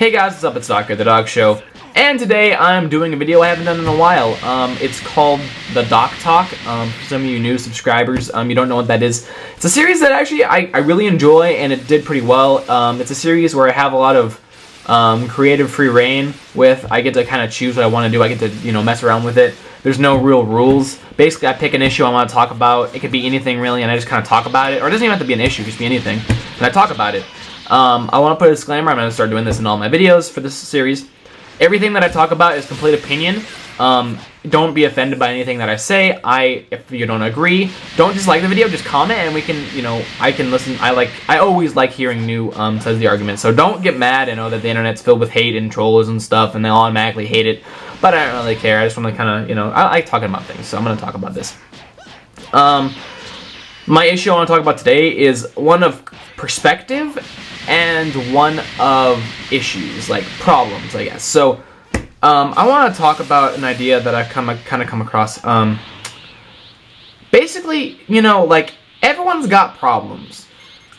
Hey guys, what's up? It's Doctor, the Dog Show, and today I'm doing a video I haven't done in a while. It's called TheDocTalk. For some of you new subscribers, you don't know what that is. It's a series that actually I really enjoy, and it did pretty well. It's a series where I have a lot of creative free reign with. I get to kind of choose what I want to do. I get to, mess around with it. There's no real rules. Basically, I pick an issue I want to talk about. It could be anything really, and I just kind of talk about it. Or it doesn't even have to be an issue, it could just be anything. And I talk about it. I want to put a disclaimer. I'm going to start doing this in all my videos for this series. Everything that I talk about is complete opinion. Don't be offended by anything that I say. If you don't agree, don't dislike the video. Just comment, and we can, I can listen. I always like hearing new sides of the argument. So don't get mad. I know that the internet's filled with hate and trolls and stuff, and they automatically hate it. But I don't really care. I just want to kind of, I like talking about things. So I'm going to talk about this. My issue I want to talk about today is one of perspective and one of issues, like problems, I guess. So, I want to talk about an idea that I've kind of come across. Basically, everyone's got problems.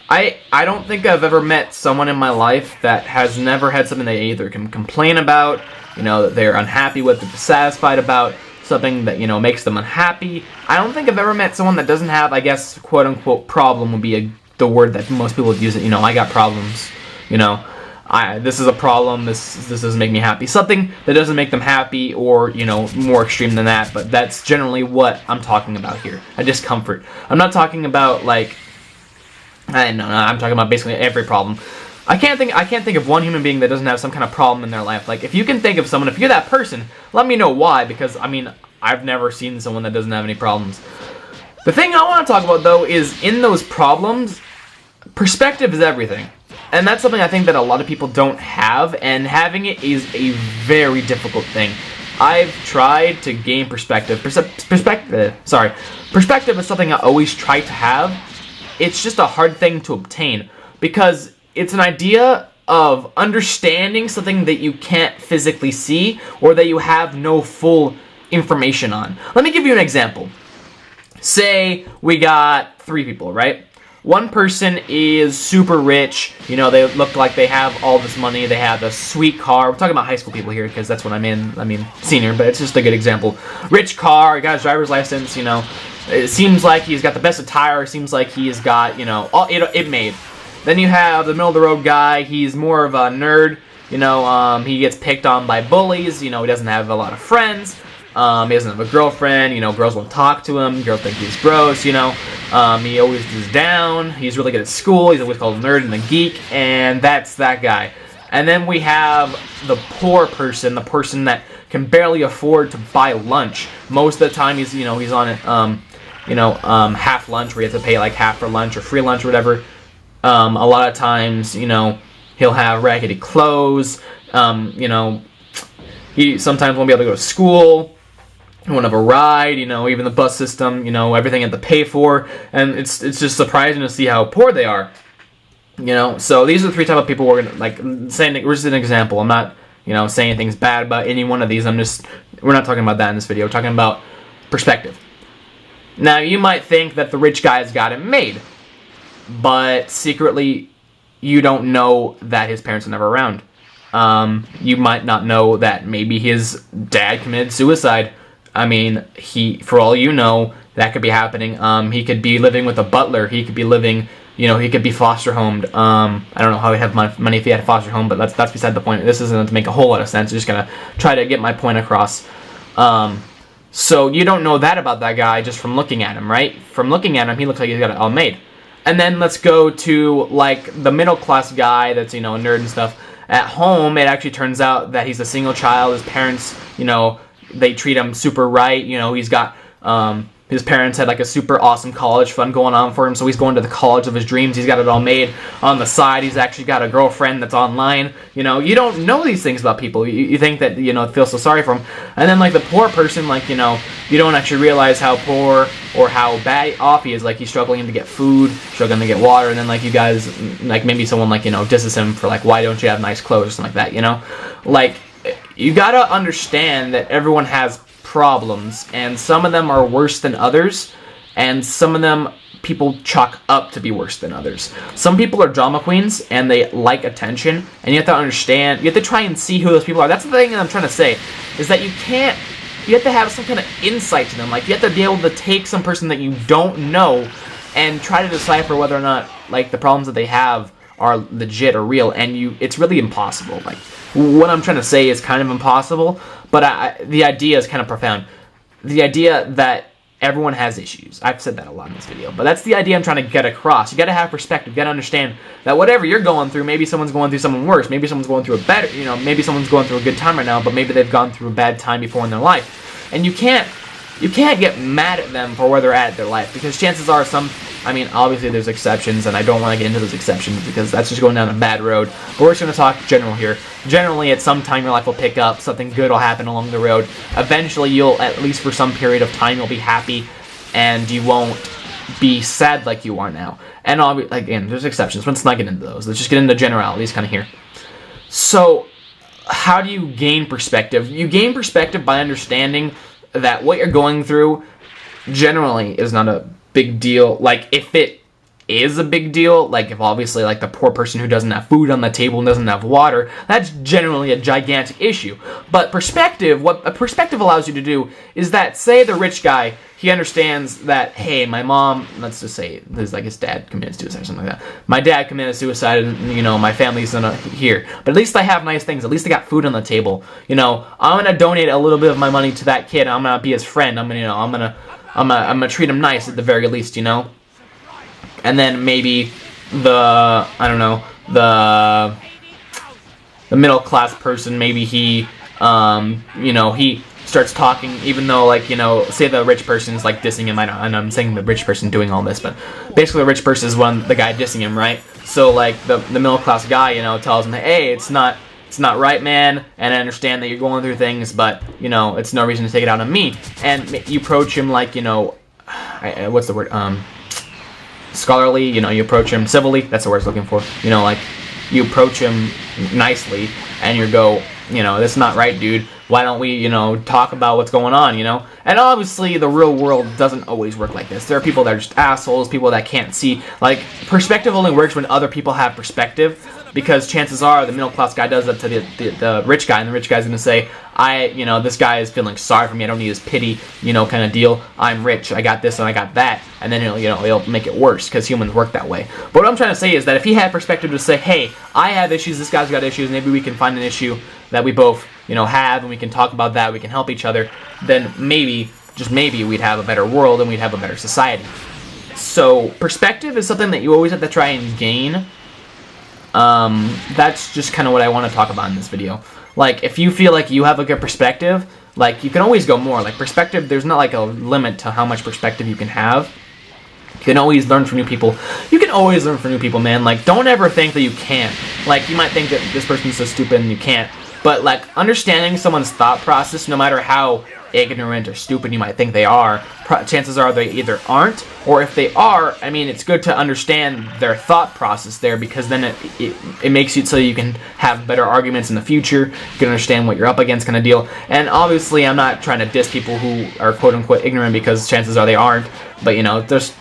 I don't think I've ever met someone in my life that has never had something they either can complain about, that they're unhappy with, or dissatisfied about, something that, makes them unhappy. I don't think I've ever met someone that doesn't have, I guess, quote-unquote, problem would be the word that most people would use it. I got problems. This is a problem. This doesn't make me happy. Something that doesn't make them happy, or more extreme than that. But that's generally what I'm talking about here. A discomfort. I'm not talking about I'm talking about basically every problem. I can't think of one human being that doesn't have some kind of problem in their life. Like, if you can think of someone, if you're that person, let me know why. Because I've never seen someone that doesn't have any problems. The thing I want to talk about, though, is in those problems, perspective is everything. And that's something I think that a lot of people don't have, and having it is a very difficult thing. I've tried to gain perspective. Perspective is something I always try to have. It's just a hard thing to obtain, because it's an idea of understanding something that you can't physically see, or that you have no full information on. Let me give you an example. Say we got 3 people, right? One person is super rich, they look like they have all this money, they have a sweet car. We're talking about high school people here, because that's what I mean senior, but it's just a good example. Rich car, got his driver's license, it seems like he's got the best attire, it seems like he's got, all it made. Then you have the middle-of-the-road guy, he's more of a nerd, he gets picked on by bullies, he doesn't have a lot of friends. He doesn't have a girlfriend, girls won't talk to him, girls think he's gross, he always is down, he's really good at school, he's always called a nerd and a geek, and that's that guy. And then we have the poor person, the person that can barely afford to buy lunch. Most of the time he's, he's on half lunch, where he has to pay like half for lunch or free lunch or whatever. A lot of times, he'll have raggedy clothes, he sometimes won't be able to go to school. He won't have a ride, even the bus system, everything at the pay for, and it's just surprising to see how poor they are, So these are the 3 type of people we're gonna saying. We're just an example. I'm not, saying things bad about any one of these. We're not talking about that in this video. We're talking about perspective. Now you might think that the rich guy's got it made, but secretly you don't know that his parents are never around. You might not know that maybe his dad committed suicide. For all you know, that could be happening. He could be living with a butler. He could be living, he could be foster homed. I don't know how he'd have money if he had a foster home, but that's beside the point. This isn't going to make a whole lot of sense. I'm just going to try to get my point across. So you don't know that about that guy just from looking at him, right? From looking at him, he looks like he's got it all made. And then let's go to, the middle class guy that's, a nerd and stuff. At home, it actually turns out that he's a single child. His parents, they treat him super right. He's got, his parents had a super awesome college fund going on for him, so he's going to the college of his dreams. He's got it all made. On the side, he's actually got a girlfriend that's online. You don't know these things about people. You think that, feel so sorry for him. And then, the poor person, you don't actually realize how poor or how bad off he is. He's struggling to get food, struggling to get water, and then, you guys, maybe someone, disses him for, why don't you have nice clothes or something like that, you gotta understand that everyone has problems, and some of them are worse than others, and some of them people chalk up to be worse than others. Some people are drama queens, and they like attention, and you have to understand, you have to try and see who those people are. That's the thing that I'm trying to say, is that you have to have some kind of insight to them. Like, you have to be able to take some person that you don't know and try to decipher whether or not, like, the problems that they have are legit or real, and it's really impossible. Like, what I'm trying to say is kind of impossible, but the idea is kind of profound. The idea that everyone has issues. I've said that a lot in this video, but that's the idea I'm trying to get across. You gotta have perspective. You gotta understand that whatever you're going through, maybe someone's going through something worse. Maybe someone's going through a better, maybe someone's going through a good time right now, but maybe they've gone through a bad time before in their life. And you can't get mad at them for where they're at in their life, because chances are obviously there's exceptions, and I don't want to get into those exceptions because that's just going down a bad road. But we're just going to talk general here. Generally, at some time your life will pick up, something good will happen along the road. Eventually, you'll, at least for some period of time, you'll be happy, and you won't be sad like you are now. And again, there's exceptions, but let's not get into those. Let's just get into generalities kind of here. So, how do you gain perspective? You gain perspective by understanding that what you're going through generally is not a big deal. Like, if it is a big deal, like if obviously like the poor person who doesn't have food on the table and doesn't have water, that's generally a gigantic issue. But perspective, what a perspective allows you to do is that, say the rich guy, he understands that, hey, my mom, let's just say this, like his dad committed suicide or something like that. My dad committed suicide, and my family's not here, but at least I have nice things. At least I got food on the table. I'm gonna donate a little bit of my money to that kid. I'm gonna be his friend. I'm gonna treat him nice at the very least. And then maybe the middle class person, maybe he he starts talking, even though, like, say the rich person is like dissing him. And I'm saying the rich person doing all this, but basically the rich person is the guy dissing him, right? So like the middle class guy, tells him, hey, it's not right, man, and I understand that you're going through things, but it's no reason to take it out on me. And you approach him like, what's the word? Scholarly, you approach him civilly. That's the word I was looking for. Like, you approach him nicely, and you go, that's not right, dude. Why don't we, talk about what's going on, And obviously, the real world doesn't always work like this. There are people that are just assholes, people that can't see. Like, perspective only works when other people have perspective, because chances are the middle class guy does that to the rich guy, and the rich guy's going to say, this guy is feeling sorry for me, I don't need his pity, kind of deal. I'm rich, I got this and I got that, and then he'll make it worse, because humans work that way. But what I'm trying to say is that if he had perspective to say, hey, I have issues, this guy's got issues, maybe we can find an issue that we both, have, and we can talk about that, we can help each other, then maybe, just maybe, we'd have a better world and we'd have a better society. So, perspective is something that you always have to try and gain. That's just kind of what I want to talk about in this video. Like, if you feel like you have a good perspective, like, you can always go more. Like, perspective, there's not like a limit to how much perspective you can have. You can always learn from new people. You can always learn from new people, man. Like, don't ever think that you can't. Like, you might think that this person's so stupid and you can't. But, like, understanding someone's thought process, no matter how ignorant or stupid you might think they are, chances are they either aren't, or if they are, it's good to understand their thought process there, because then it makes it so you can have better arguments in the future, you can understand what you're up against kind of deal. And obviously I'm not trying to diss people who are quote-unquote ignorant, because chances are they aren't, but there's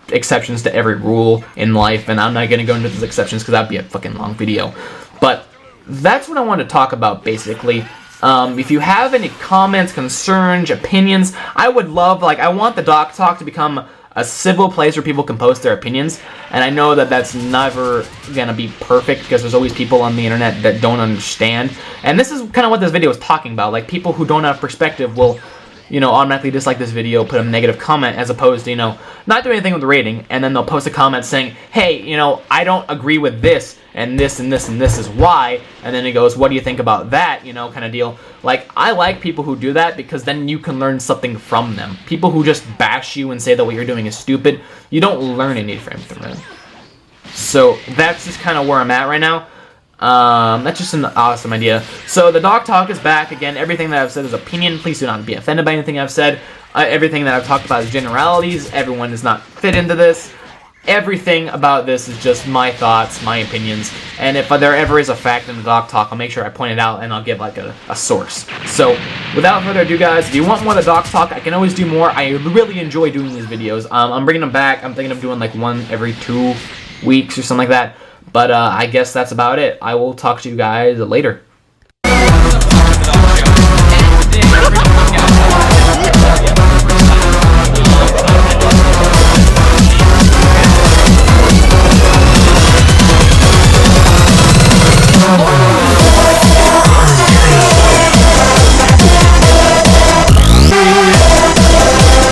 exceptions to every rule in life, and I'm not going to go into those exceptions because that'd be a fucking long video. But that's what I want to talk about, basically. If you have any comments, concerns, opinions, I would love, I want the Doc Talk to become a civil place where people can post their opinions, and I know that that's never gonna be perfect, because there's always people on the internet that don't understand, and this is kind of what this video is talking about. Like, people who don't have perspective will, automatically dislike this video, put a negative comment, as opposed to, not doing anything with the rating, and then they'll post a comment saying, hey, I don't agree with this, and this, and this, and this is why, and then it goes, what do you think about that, kind of deal. Like, I like people who do that, because then you can learn something from them. People who just bash you and say that what you're doing is stupid, you don't learn anything from them. So, that's just kind of where I'm at right now. That's just an awesome idea. So, the Doc Talk is back again. Everything that I've said is opinion. Please do not be offended by anything I've said. Everything that I've talked about is generalities. Everyone does not fit into this. everything about this is just my thoughts, my opinions, and if there ever is a fact in the Doc Talk, I'll make sure I point it out and I'll give like a source. So, without further ado, guys, if you want more of the Doc Talk, I can always do more. I really enjoy doing these videos. I'm bringing them back. I'm thinking of doing like one every 2 weeks or something like that. But I guess that's about it. I will talk to you guys later.